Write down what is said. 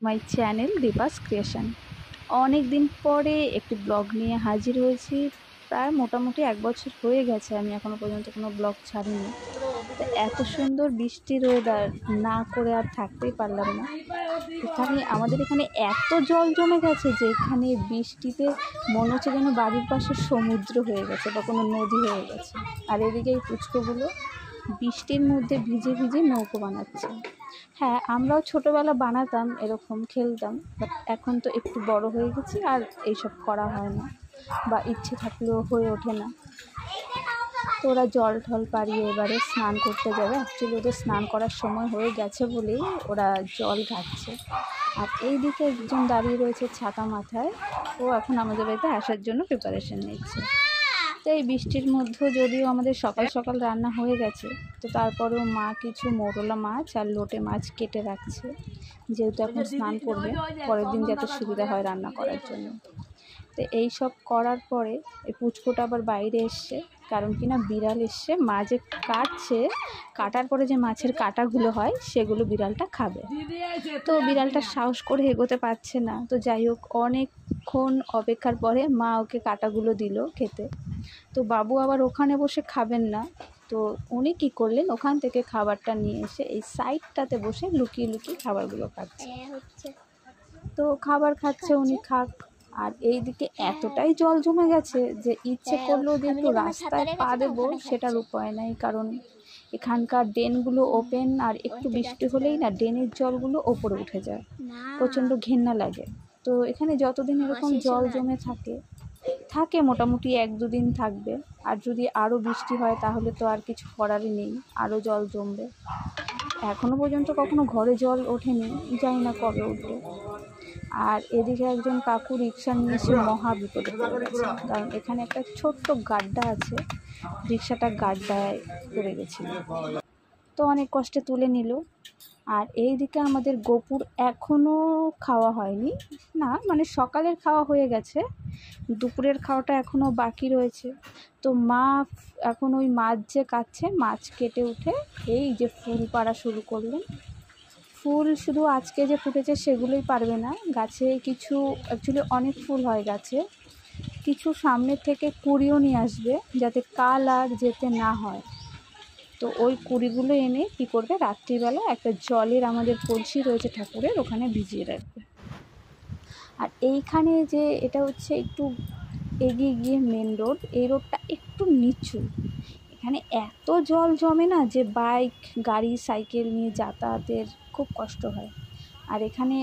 My channel Deepa's creation. অনেক দিন পরে একটি ব্লগ নিয়ে হাজির হয়েছি। প্রায় মোটামুটি 1 বছর হয়ে গেছে আমি এখনও পর্যন্ত কোনো ব্লগ ছাড়িনি। তো এত সুন্দর বৃষ্টির ওয়েদার না করে আর থাকতেই পারলাম না। আমাদের এখানে এত জল জমে গেছে যে এখানে বৃষ্টিতে মনে হচ্ছে যেন বাড়ির পাশে সমুদ্র হয়ে গেছে বা কোনো নদী হয়ে গেছে। আর এদিকে এই পুচকোগুলো বৃষ্টির মধ্যে ভিজে ভিজে নৌকো বানাচ্ছে। হ্যাঁ, আমরাও ছোটোবেলা বানাতাম, এরকম খেলতাম, বাট এখন তো একটু বড় হয়ে গেছি আর এইসব করা হয় না বা ইচ্ছে থাকলেও হয়ে ওঠে না। তো ওরা জল ঠল পাড়িয়ে এবারে স্নান করতে যাবে। অ্যাকচুয়ালি ওদের স্নান করার সময় হয়ে গেছে বলেই ওরা জল ঘাটছে। আর এই দিকে একজন দাঁড়িয়ে রয়েছে ছাতা মাথায়, ও এখন আমাদের বাড়িতে আসার জন্য প্রিপারেশন নিচ্ছে। তো এই বৃষ্টির মধ্যেও যদিও আমাদের সকাল সকাল রান্না হয়ে গেছে, তো তারপরেও মা কিছু মোরলা মাছ আর লোটে মাছ কেটে রাখছে, যেহেতু এখন স্নান করবে, পরের দিন যাতে সুবিধা হয় রান্না করার জন্য। তো এই সব করার পরে এই পুচকোটা আবার বাইরে এসছে, কারণ কিনা বিড়াল এসছে। মা যে কাটার পরে যে মাছের কাঁটাগুলো হয় সেগুলো বিড়ালটা খাবে। তো বিড়ালটা সাহস করে এগোতে পারছে না। তো যাই হোক, অনেকক্ষণ অপেক্ষার পরে মা ওকে কাঁটাগুলো দিল খেতে। তো বাবু আবার ওখানে বসে খাবেন না, তো উনি কী করলেন, ওখান থেকে খাবারটা নিয়ে এসে এই সাইডটাতে বসে লুকিয়ে লুকিয়ে খাবারগুলো খাচ্ছে। তো খাবার খাচ্ছে, উনি খাক। আর এই দিকে এতটাই জল জমে গেছে যে ইচ্ছে করলেও যে একটু রাস্তায় পা দেবো সেটার উপায় নাই, কারণ এখানকার ড্রেনগুলো ওপেন, আর একটু বৃষ্টি হলেই না ড্রেনের জলগুলো ওপরে উঠে যায়, প্রচণ্ড ঘেন্না লাগে। তো এখানে যতদিন এরকম জল জমে থাকে মোটামুটি 1-2 দিন থাকবে। আর যদি আরও বৃষ্টি হয় তাহলে তো আর কিছু করারই নেই, আরও জল জমবে। এখনও পর্যন্ত কখনো ঘরে জল ওঠেনি, জানি না কবে উঠবে। আর এদিকে একজন কাকু রিক্সা নিয়ে এসে মহা বিপদে পড়ে গেছে, কারণ এখানে একটা ছোট্ট গাড্ডা আছে, রিক্সাটা গাড্ডায় পড়ে গেছিল। তো অনেক কষ্টে তুলে নিল। আর এই দিকে আমাদের গোপুর এখনও খাওয়া হয়নি, না মানে সকালের খাওয়া হয়ে গেছে, দুপুরের খাওয়াটা এখনও বাকি রয়েছে। তো মা এখন ওই মাছ যে কাটছে, মাছ কেটে উঠে এই যে ফুল পাড়া শুরু করলেন। ফুল শুধু আজকে যে ফুটেছে সেগুলোই পারবে না, গাছে কিছু অ্যাকচুয়ালি অনেক ফুল হয় গাছে, কিছু সামনের থেকে কুড়িও নিয়ে আসবে যাতে কাল আর যেতে না হয়। তো ওই কুড়িগুলো এনে কী করবে, রাত্রিবেলা একটা জলের আমাদের কলসি রয়েছে ঠাকুরের, ওখানে ভিজিয়ে রাখবে। আর এইখানে যে এটা হচ্ছে একটু এগিয়ে গিয়ে মেন রোড, এই রোডটা একটু নিচু, এখানে এত জল জমে না যে বাইক গাড়ি সাইকেল নিয়ে যাতায়াতের খুব কষ্ট হয়। আর এখানে